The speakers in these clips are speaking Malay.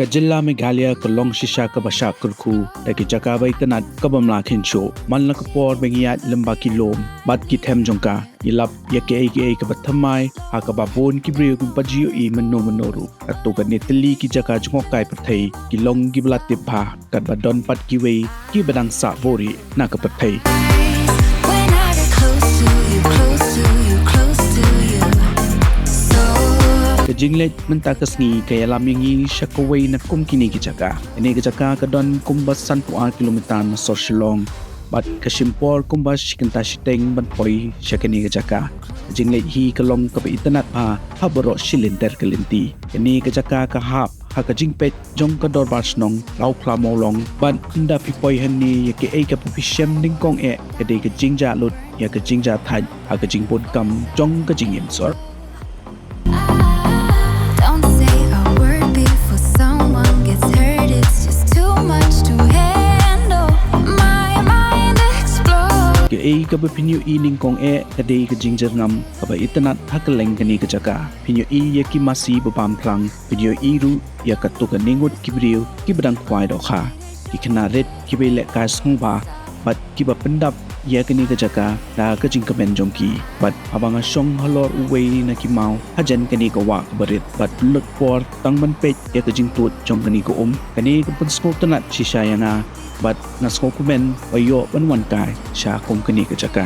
Jilla Meghalaya kalong shisha kabasha kurku daki Jaka bai tanat kabamla khincho manla kapor bengiat lamba kilom bat kithem jongka ilap yake kabathamai hakababon kibriyo kumpajiyo I manoru atto ganetli ki Jaka jongokai pathai kilong giblate bha kadbadon pat kiwei ki badang sa bori nakapathai Jinglet mentakas ni kaya lamingi siya kawei na kumkini ki Jaka. Ini ki Jaka kadon kumba 10 kilomitar na Sor Shillong. Bat kasimpor kumba sikenta siteng banpoi siya kini ki Jaka. Jinglet hi kalong kabaitanat pa habaro silinter ke lynti. Ini ki Jaka kahap haka jingpet jong kador shnong lau klamolong ban nda pipoi hani yake kapupisem ningkong kade ke jingja lut ya ke jingja thaj haka jingbon kam jong ke jingim sor. Kaba pinyo ining kong kadei ka jingjar ngam kaba itanat hakaleng kani ka Jaka pinyo yaki masi babam plang pinyo ru ya katuka ningut kibriyo kibadang kwai do kha kikana red kibele ka songba bat kiba pendap ya kani ka Jaka da ka jing kamen jongki bat abanga song halor uwei na kimau hajan kani ka wa kabarit bat lut por tangban pet ya ka jing tut jong kani ka kani ka pensko tanat sisayanga but nasko kumen ayo banwan kai sha kum kani ka Jaka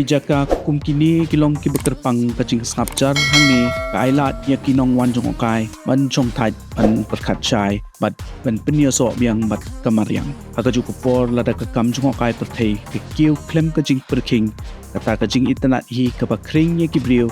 Jaka kumkini kilong kibakerpang kajing snapjar hangni kailat ya kinong wan jongokai ban chong thaj ban perkhat chai bat ban penyoso biang bat kamaryang agaju kupor lada kakam jongokai perthei kiu klem kajing perking kata kajing itanat hi kabakring ya kibriu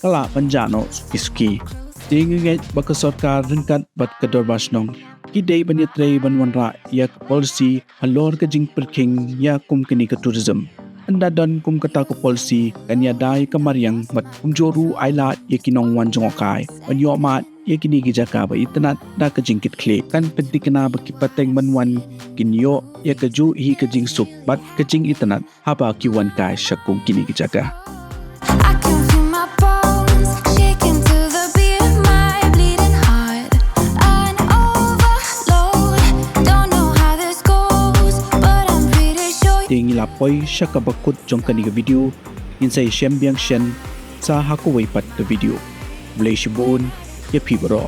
kala panjano suki tinginget bakasorkar ringkat bat kador shnong kidei banyetrei banwanra ya policy halor kajing perking ya kumkini ka tourism anda dan kum kata ko polisi kanya dai kamaryang mat kumjoru aila yakinong wan jongokai banyo mat yakini gi Jaka ba itanat da ka jingkit kle kan pentikna ba kipateng manwan kinyo yakaju hi ka jing sup bat ka jing itanat haba kiwan kai shakum kini gi Jaka lapoi shaka bakut jong kani ka video insai shem biang shen sa hakowei pat ka video blay shibon ya pibro